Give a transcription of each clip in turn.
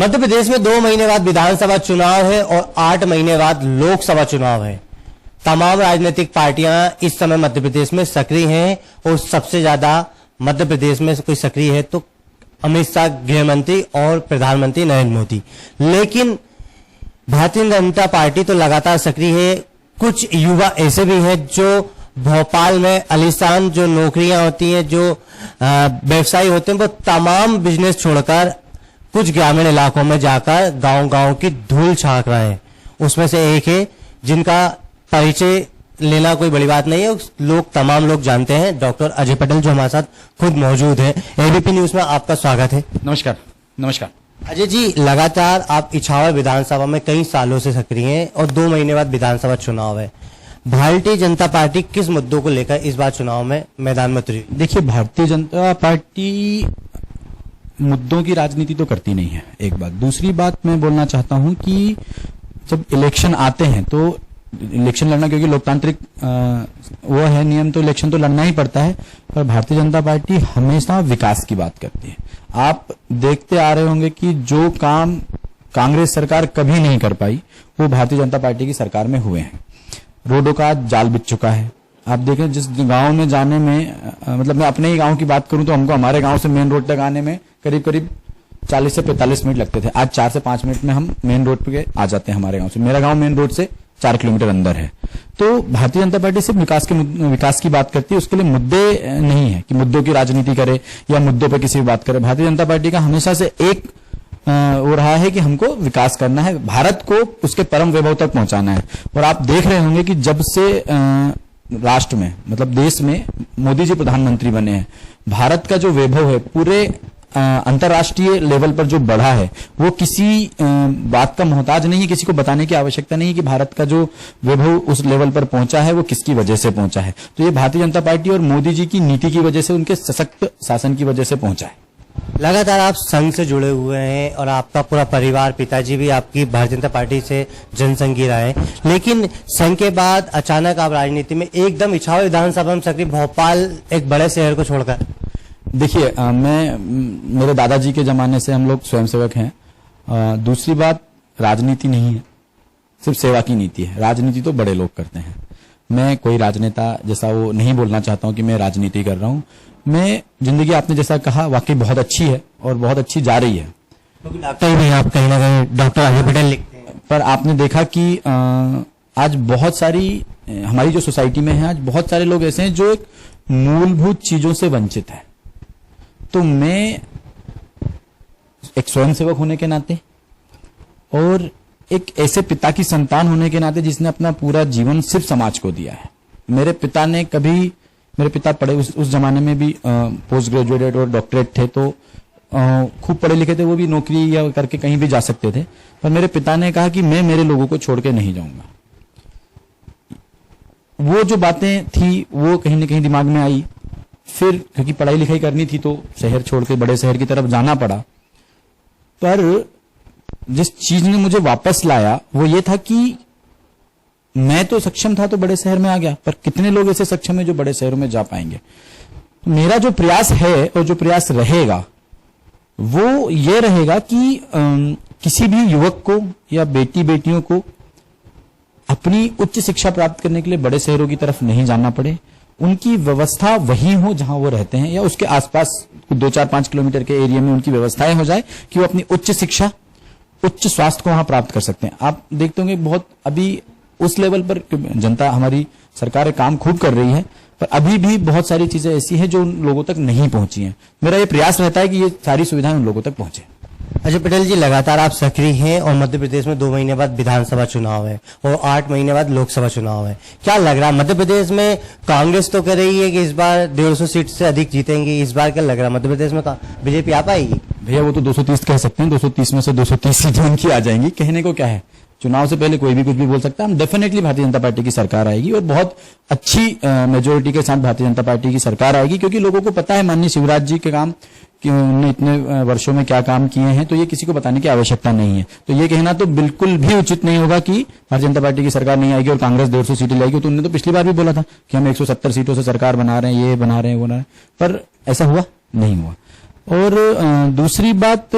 मध्य प्रदेश में 2 महीने बाद विधानसभा चुनाव है और 8 महीने बाद लोकसभा चुनाव है। तमाम राजनीतिक पार्टियां इस समय मध्य प्रदेश में सक्रिय हैं और सबसे ज्यादा मध्य प्रदेश में कोई सक्रिय है तो अमित शाह गृह मंत्री और प्रधानमंत्री नरेंद्र मोदी। लेकिन भारतीय जनता पार्टी तो लगातार सक्रिय है। कुछ युवा ऐसे भी हैं जो भोपाल में आलीशान जो नौकरियां होती हैं, जो व्यवसायी होते हैं, वो तमाम बिजनेस छोड़कर कुछ ग्रामीण इलाकों में जाकर गांव-गांव की धूल छाक रहे हैं। उसमें से एक है जिनका परिचय लेना कोई बड़ी बात नहीं है, तमाम लोग जानते हैं, डॉक्टर अजय पटेल, जो हमारे साथ खुद मौजूद है। एबीपी न्यूज में आपका स्वागत है। नमस्कार। नमस्कार अजय जी, लगातार आप इछावर विधानसभा में कई सालों से सक्रिय हैं और 2 महीने बाद विधानसभा चुनाव है। भारतीय जनता पार्टी किस मुद्दों को लेकर इस बार चुनाव में मैदान में उतरी? देखिए, भारतीय जनता पार्टी मुद्दों की राजनीति तो करती नहीं है, एक बात। दूसरी बात मैं बोलना चाहता हूं कि जब इलेक्शन आते हैं तो इलेक्शन लड़ना, क्योंकि लोकतांत्रिक वो है नियम, तो इलेक्शन तो लड़ना ही पड़ता है। पर भारतीय जनता पार्टी हमेशा विकास की बात करती है। आप देखते आ रहे होंगे कि जो काम कांग्रेस सरकार कभी नहीं कर पाई वो भारतीय जनता पार्टी की सरकार में हुए हैं। रोडों का जाल बिछ चुका है। आप देखें, जिस गांव में जाने में मतलब मैं अपने ही गांव की बात करूं तो हमको हमारे गांव से मेन रोड तक आने में करीब करीब 40 से 45 मिनट लगते थे। आज 4 से 5 मिनट में हम मेन रोड पे आ जाते हैं हमारे गांव से। मेरा गांव मेन रोड से 4 किलोमीटर अंदर है। तो भारतीय जनता पार्टी सिर्फ विकास की बात करती है, उसके लिए मुद्दे नहीं है कि मुद्दों की राजनीति करे या मुद्दों पर किसी भी बात करे। भारतीय जनता पार्टी का हमेशा से एक वो रहा है कि हमको विकास करना है, भारत को उसके परम वैभव तक पहुंचाना है। और आप देख रहे होंगे कि जब से राष्ट्र में, मतलब देश में मोदी जी प्रधानमंत्री बने हैं, भारत का जो वैभव है पूरे अंतर्राष्ट्रीय लेवल पर जो बढ़ा है, वो किसी बात का मोहताज नहीं है, किसी को बताने की आवश्यकता नहीं है कि भारत का जो वैभव उस लेवल पर पहुंचा है वो किसकी वजह से पहुंचा है। तो ये भारतीय जनता पार्टी और मोदी जी की नीति की वजह से, उनके सशक्त शासन की वजह से पहुंचा है। लगातार आप संघ से जुड़े हुए हैं और आपका पूरा परिवार, पिताजी भी आपकी भारतीय जनता पार्टी से जनसंघी रहे हैं, लेकिन संघ के बाद अचानक आप राजनीति में एकदम इछावर विधानसभा में सक्रिय, भोपाल एक बड़े शहर को छोड़कर। देखिए, मेरे दादाजी के जमाने से हम लोग स्वयंसेवक हैं। दूसरी बात, राजनीति नहीं है, सिर्फ सेवा की नीति है। राजनीति तो बड़े लोग करते हैं। मैं कोई राजनेता जैसा वो नहीं बोलना चाहता हूं कि मैं राजनीति कर रहा हूं। मैं जिंदगी, आपने जैसा कहा, वाकई बहुत अच्छी है और बहुत अच्छी जा रही है। डॉक्टर भी आप कहीं ना कहीं डॉक्टर अजय पटेल लिखते हैं। पर आपने देखा कि आज बहुत सारी हमारी जो सोसाइटी में है, आज बहुत सारे लोग ऐसे हैं जो एक मूलभूत चीजों से वंचित है। तो मैं एक स्वयंसेवक होने के नाते और एक ऐसे पिता की संतान होने के नाते जिसने अपना पूरा जीवन सिर्फ समाज को दिया है। मेरे पिता पढ़े, उस जमाने में भी पोस्ट ग्रेजुएट और डॉक्टरेट थे, तो खूब पढ़े लिखे थे, वो भी नौकरी या करके कहीं भी जा सकते थे। पर मेरे पिता ने कहा कि मैं मेरे लोगों को छोड़ के नहीं जाऊंगा। वो जो बातें थी वो कहीं ना कहीं दिमाग में आई। फिर क्योंकि पढ़ाई लिखाई करनी थी तो शहर छोड़ के बड़े शहर की तरफ जाना पड़ा। पर जिस चीज ने मुझे वापस लाया वो ये था कि मैं तो सक्षम था तो बड़े शहर में आ गया, पर कितने लोग ऐसे सक्षम है जो बड़े शहरों में जा पाएंगे। तो मेरा जो प्रयास है और जो प्रयास रहेगा वो ये रहेगा कि किसी भी युवक को या बेटियों को अपनी उच्च शिक्षा प्राप्त करने के लिए बड़े शहरों की तरफ नहीं जाना पड़े। उनकी व्यवस्था वही हो जहां वो रहते हैं या उसके आसपास 2-4-5 किलोमीटर के एरिया में उनकी व्यवस्थाएं हो जाए कि वो अपनी उच्च शिक्षा, उच्च स्वास्थ्य को वहां प्राप्त कर सकते हैं। आप देखते होंगे बहुत अभी उस लेवल पर जनता, हमारी सरकारें काम खूब कर रही है, पर अभी भी बहुत सारी चीजें ऐसी हैं जो उन लोगों तक नहीं पहुंची हैं। मेरा ये प्रयास रहता है कि ये सारी सुविधाएं उन लोगों तक पहुंचे। अजय पटेल जी, लगातार आप सक्रिय हैं और मध्य प्रदेश में 2 महीने बाद विधानसभा चुनाव है और 8 महीने बाद लोकसभा चुनाव है। क्या लग रहा है मध्य प्रदेश में? कांग्रेस तो कह रही है कि इस बार 150 सीट से अधिक जीतेंगे। इस बार क्या लग रहा है मध्य प्रदेश में बीजेपी आ पाएगी? भैया, वो तो 230 कह सकते हैं, 230 में से 230 सीटें उनकी आ जाएंगी। कहने को क्या है, चुनाव से पहले कोई भी कुछ भी बोल सकता है। हम डेफिनेटली भारतीय जनता पार्टी की सरकार आएगी और बहुत अच्छी मेजोरिटी के साथ भारतीय जनता पार्टी की सरकार आएगी, क्योंकि लोगों को पता है माननीय शिवराज जी के काम कि उन्होंने इतने वर्षों में क्या काम किए हैं, तो ये किसी को बताने की आवश्यकता नहीं है। तो ये कहना तो बिल्कुल भी उचित नहीं होगा कि भारतीय जनता पार्टी की सरकार नहीं आएगी और कांग्रेस 150 सीटें लाएगी। तो उन्होंने तो पिछली बार भी बोला था कि हम 170 सीटों से सरकार बना रहे हैं, ये बना रहे हैं, वो बना रहे हैं, पर ऐसा हुआ नहीं हुआ। और दूसरी बात,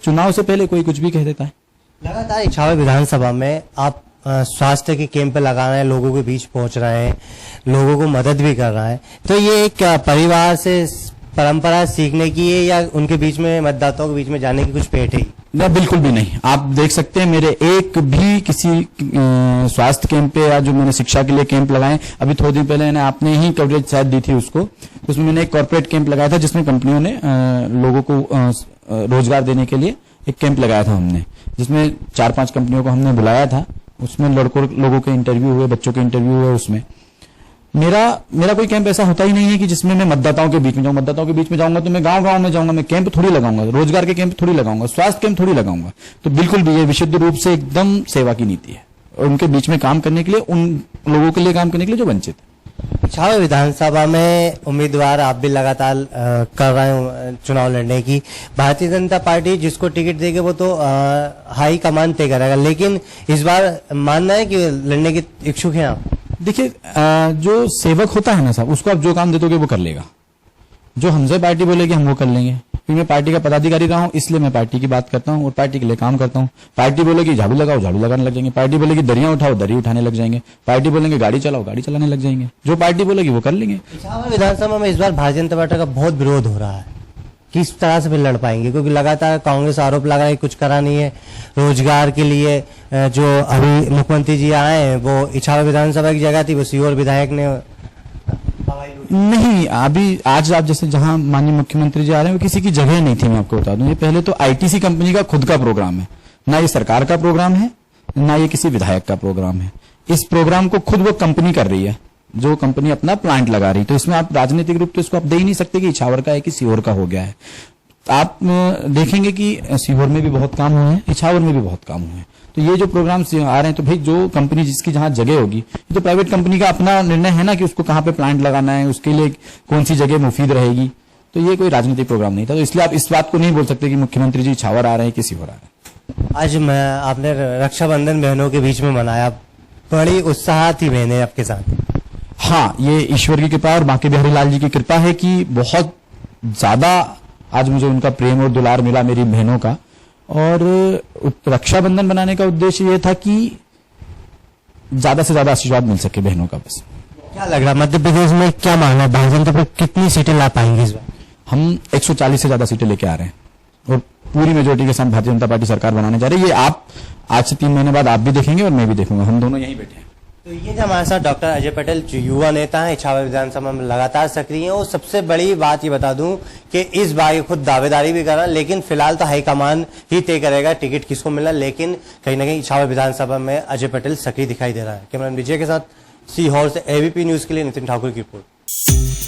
चुनाव से पहले कोई कुछ भी कह देता है। लगातार इछावर विधानसभा में आप स्वास्थ्य के कैंप लगा रहे हैं, लोगों के बीच पहुंच रहे हैं, लोगों को मदद भी कर रहा है, तो ये एक परिवार से परंपरा सीखने की है या उनके बीच में, मतदाताओं के बीच में जाने की कुछ पेट है? ना, बिल्कुल भी नहीं। आप देख सकते हैं मेरे एक भी किसी स्वास्थ्य कैंप पे या जो मैंने शिक्षा के लिए कैंप लगाए, अभी थोड़े दिन पहले आपने ही कवरेज शायद दी थी उसको, उसमें मैंने एक कॉर्पोरेट कैंप लगाया था जिसमें कंपनियों ने लोगों को रोजगार देने के लिए एक कैंप लगाया था हमने, जिसमें 4-5 कंपनियों को हमने बुलाया था। उसमें लोगों के इंटरव्यू हुए, बच्चों के इंटरव्यू हुए। उसमें मेरा कोई कैंप ऐसा होता ही नहीं है कि जिसमें मैं मतदाताओं के बीच में जाऊं। मतदाताओं के बीच में जाऊंगा तो मैं गांव-गांव में जाऊंगा, मैं कैंप थोड़ी लगाऊंगा, रोजगार के कैंप थोड़ी लगाऊंगा, स्वास्थ्य कैंप थोड़ी लगाऊंगा। तो बिल्कुल भी ये विशुद्ध रूप से एकदम सेवा की नीति है, और उनके बीच में काम करने के लिए, उन लोगों के लिए काम करने के लिए जो वंचित है। इछावर विधानसभा में उम्मीदवार आप भी लगातार कर रहे हैं चुनाव लड़ने की। भारतीय जनता पार्टी जिसको टिकट देगी वो तो हाई कमान तय करेगा, लेकिन इस बार मानना है कि लड़ने के इच्छुक हैं आप? देखिए, जो सेवक होता है ना साहब, उसको आप जो काम दे दोगे वो कर लेगा। जो हमसे पार्टी बोलेगी हम वो कर लेंगे, क्योंकि मैं पार्टी का पदाधिकारी रहा हूं, इसलिए मैं पार्टी की बात करता हूं और पार्टी के लिए काम करता हूं। पार्टी बोलेगी झाड़ू लगाओ, झाड़ू लगाने लग जाएंगे। पार्टी बोलेगी दरिया उठाओ, दरी उठाने लग जाएंगे। पार्टी बोलेंगे गाड़ी चलाओ, गाड़ी चलाने लग जाएंगे। जो पार्टी बोलेगी वो कर लेंगे। इछावर विधानसभा में इस बार भारतीय जनता पार्टी का बहुत विरोध हो रहा है, किस तरह से फिर लड़ पाएंगे? क्योंकि लगातार कांग्रेस आरोप लगा है कुछ करा नहीं है रोजगार के लिए। जो अभी मुख्यमंत्री जी आए हैं वो इछावर विधानसभा की जगह थी, वो सीहोर विधायक ने नहीं, अभी आज आप जैसे जहां माननीय मुख्यमंत्री जी आ रहे हैं वो किसी की जगह नहीं थी। मैं आपको बता दूं, ये पहले तो आईटीसी कंपनी का खुद का प्रोग्राम है, ना ये सरकार का प्रोग्राम है, ना ये किसी विधायक का प्रोग्राम है। इस प्रोग्राम को खुद वो कंपनी कर रही है, जो कंपनी अपना प्लांट लगा रही। तो इसमें आप राजनीतिक रूप से इसको आप दे ही नहीं सकते कि इछावर का है कि सीहोर का हो गया है। आप देखेंगे कि सीहोर में भी बहुत काम हुए हैं, इछावर में भी बहुत काम हुए हैं। तो ये जो प्रोग्राम आ रहे हैं, तो भाई जो कंपनी जिसकी जहां जगह होगी, ये तो प्राइवेट कंपनी का अपना निर्णय है ना कि उसको कहां पे प्लांट लगाना है, उसके लिए कौन सी जगह मुफीद रहेगी। तो ये कोई राजनीतिक प्रोग्राम नहीं था। तो इसलिए आप इस बात को नहीं बोल सकते कि मुख्यमंत्री जी इछावर आ रहे हैं कि सीहोर आ रहे हैं। आज आपने रक्षाबंधन बहनों के बीच में मनाया, बड़ी उत्साह थी बहनें आपके साथ। हाँ, ये ईश्वर की कृपा और बांके बिहारी लाल जी की कृपा है कि बहुत ज्यादा आज मुझे उनका प्रेम और दुलार मिला मेरी बहनों का। और रक्षाबंधन बनाने का उद्देश्य ये था कि ज्यादा से ज्यादा आशीर्वाद मिल सके बहनों का। बस क्या लग रहा है मध्य प्रदेश में क्या मांग है, भारतीय जनता पार्टी कितनी सीटें ला पाएंगे इस बार? हम 140 से ज्यादा सीटें लेके आ रहे हैं और पूरी मेजोरिटी के साथ भारतीय जनता पार्टी सरकार बनाने जा रही है। ये आप आज से 3 महीने बाद आप भी देखेंगे और मैं भी देखूंगा, हम दोनों यहीं बैठे हैं। तो ये जो हमारे साथ डॉक्टर अजय पटेल जो युवा नेता हैं, इछावर विधानसभा में लगातार सक्रिय हैं। और सबसे बड़ी बात ये बता दूं कि इस बार ये खुद दावेदारी भी कर रहा है, लेकिन फिलहाल तो हाईकमान ही तय करेगा टिकट किसको मिलना। लेकिन कहीं ना कहीं इछावर विधानसभा में अजय पटेल सक्रिय दिखाई दे रहा है। कैमरामैन विजय के साथ सीहोर से एबीपी न्यूज के लिए नितिन ठाकुर की रिपोर्ट।